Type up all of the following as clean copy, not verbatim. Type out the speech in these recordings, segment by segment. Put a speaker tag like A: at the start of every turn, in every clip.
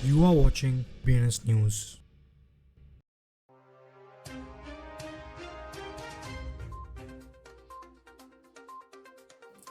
A: You are watching BNS News.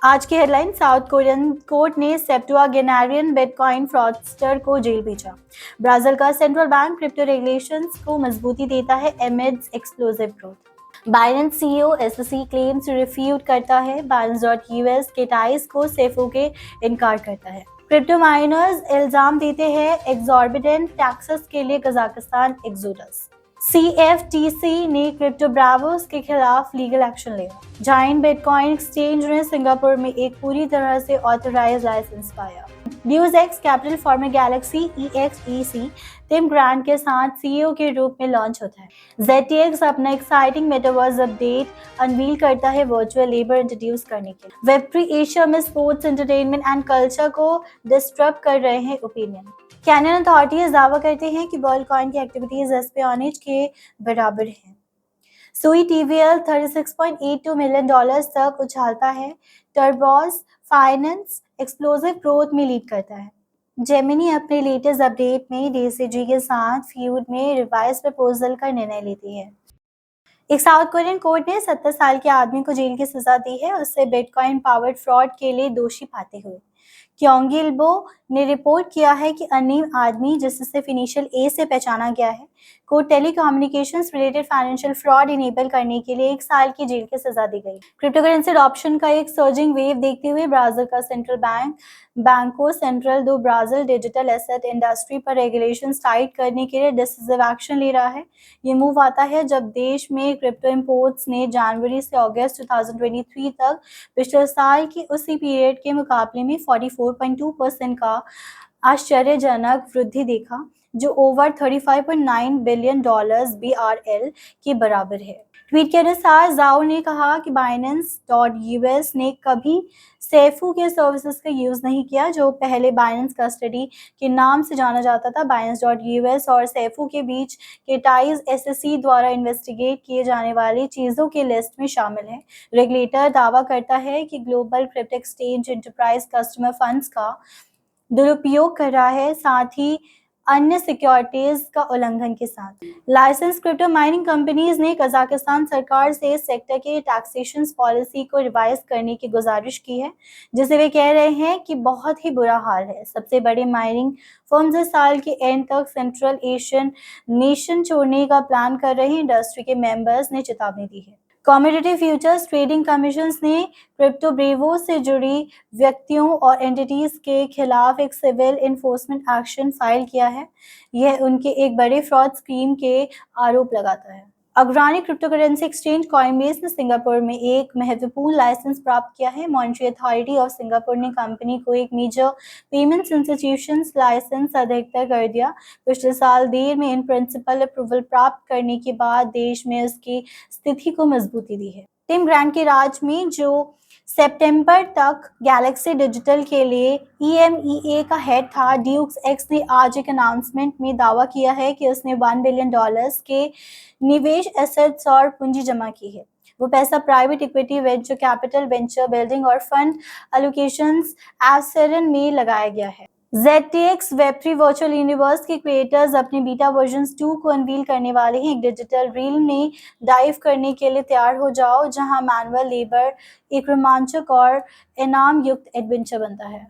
B: आज की headline, south Korean court ने सेप्टुआगेनारियन बिटकॉइन फ्रॉडस्टर को जेल भेजा। ब्राजील का सेंट्रल बैंक क्रिप्टो रेगुलेशंस को मजबूती देता है amidst explosive growth. Binance CEO SSC claims refute करता है। Binance.us के टाइज को सेफो के इनकार करता है। क्रिप्टो माइनर्स इल्जाम देते हैं एग्जॉर्बिडेंट टैक्सेस के लिए कजाकिस्तान एक्सोडस। CFTC ने क्रिप्टो ब्रावोस के खिलाफ लीगल एक्शन लिया। जायंट बिटकॉइन एक्सचेंज ने सिंगापुर में एक पूरी तरह से ऑथराइज लाइसेंस पाया। DuseX capital firm galaxy EXEC Tim Grant के साथ CEO के रूप में लॉन्च होता है। ZTX अपना एक्साइटिंग मेटावर्स अपडेट अनवील करता है वर्चुअल लेबर इंट्रोड्यूस करने के लिए। Web3 एशिया में स्पोर्ट्स, एंटरटेनमेंट एंड कल्चर को डिस्टर्ब कर रहे हैं ओपिनियन। कैनन अथॉरिटीज दावा करते हैं कि वर्ल्डकॉइन की एक्टिविटीज एस्पियोनेज के बराबर है। सुई TVL $36.82 मिलियन तक उछालता है। टर्बोस फाइनेंस एक्सप्लोसिव ग्रोथ में लीड करता है। जेमिनी अपने लेटेस्ट अपडेट में DCG के साथ फ्यूड में रिवाइज प्रपोजल का निर्णय लेती है। एक साउथ कोरियन कोर्ट ने 70 साल के आदमी को जेल की सजा दी है, उससे बिटकॉइन पावर्ड फ्रॉड के लिए दोषी पाते हुए। क्योंगिल्बो ने रिपोर्ट किया है कि अनिम आदमी, जिसे सिर्फ इनिशियल ए से पहचाना गया है, को telecommunications related financial fraud enable करने के लिए 1 साल की जेल की सजा दी गई। क्रिप्टोकरेंसी अडॉप्शन का एक सर्जिंग वेव देखते हुए ब्राजील का सेंट्रल बैंक बैंको सेंट्रल दो ब्राजील डिजिटल एसेट इंडस्ट्री पर रेगुलेशंस टाइट करने के लिए डिसिसिव एक्शन ले रहा है। ये मूव आता है जब देश में क्रिप्टो इंपोर्ट्स ने जनवरी से अगस्त 2023 तक पिछले साल की उसी पीरियड के मुकाबले में 44.2% का आश्चर्यजनक वृद्धि देखा, जो ओवर $35.9 बिलियन BRL के बराबर है। ट्वीट के अनुसार जाओ ने कहा कि Binance.us ने कभी सेफू के सर्विसेज का यूज नहीं किया, जो पहले बाइनेंस कस्टडी के नाम से जाना जाता था। Binance.us और सेफू के बीच के टाइज SEC द्वारा इन्वेस्टिगेट किए जाने वाली चीजों की लिस्ट में शामिल है। रेगुलेटर दावा करता है कि global crypto exchange enterprise customer funds का दुरुपयोग कर रहा है, साथ ही अन्य सिक्योरिटीज का उल्लंघन के साथ। लाइसेंस क्रिप्टो माइनिंग कंपनीज ने कजाकिस्तान सरकार से इस सेक्टर के टैक्सेशन पॉलिसी को रिवाइज करने की गुजारिश की है, जिसे वे कह रहे हैं कि बहुत ही बुरा हाल है। सबसे बड़े माइनिंग फर्म्स इस साल के एंड तक सेंट्रल एशियन नेशन छोड़ने का प्लान कर रहे हैं, इंडस्ट्री के मेंबर्स ने चेतावनी दी है। कमोडिटी फ्यूचर्स ट्रेडिंग कमीशंस ने क्रिप्टो ब्रेवो से जुड़ी व्यक्तियों और एंटिटीज के खिलाफ एक सिविल इन्फोर्समेंट एक्शन फाइल किया है। यह उनके एक बड़े फ्रॉड स्कीम के आरोप लगाता है। अग्रणी क्रिप्टो करेंसी एक्सचेंज कॉइनबेस ने सिंगापुर में एक महत्वपूर्ण लाइसेंस प्राप्त किया है। मॉनेटरी अथॉरिटी ऑफ सिंगापुर ने कंपनी को एक मेजर पेमेंट्स इंस्टीट्यूशंस लाइसेंस अधिकतर कर दिया। पिछले साल देर में इन प्रिंसिपल अप्रूवल प्राप्त करने के बाद देश में उसकी स्थिति को मजबूती दी है। टिम ग्रांट के राज में, जो सितंबर तक गैलेक्सी डिजिटल के लिए EMEA का हेड था, DuseX ने आज एक अनाउंसमेंट में दावा किया है कि उसने $1 बिलियन के निवेश एसेट्स और पूंजी जमा की है। वो पैसा private equity, venture capital, venture building और फंड एलोकेशंस एसेरन में लगाया गया है। ZTX Web3 वर्चुअल यूनिवर्स के क्रिएटर्स अपने बीटा वर्जन 2 को अनवील करने वाले हैं। एक डिजिटल रील में डाइव करने के लिए तैयार हो जाओ, जहां मैनुअल लेबर एक रोमांचक और इनाम युक्त एडवेंचर बनता है।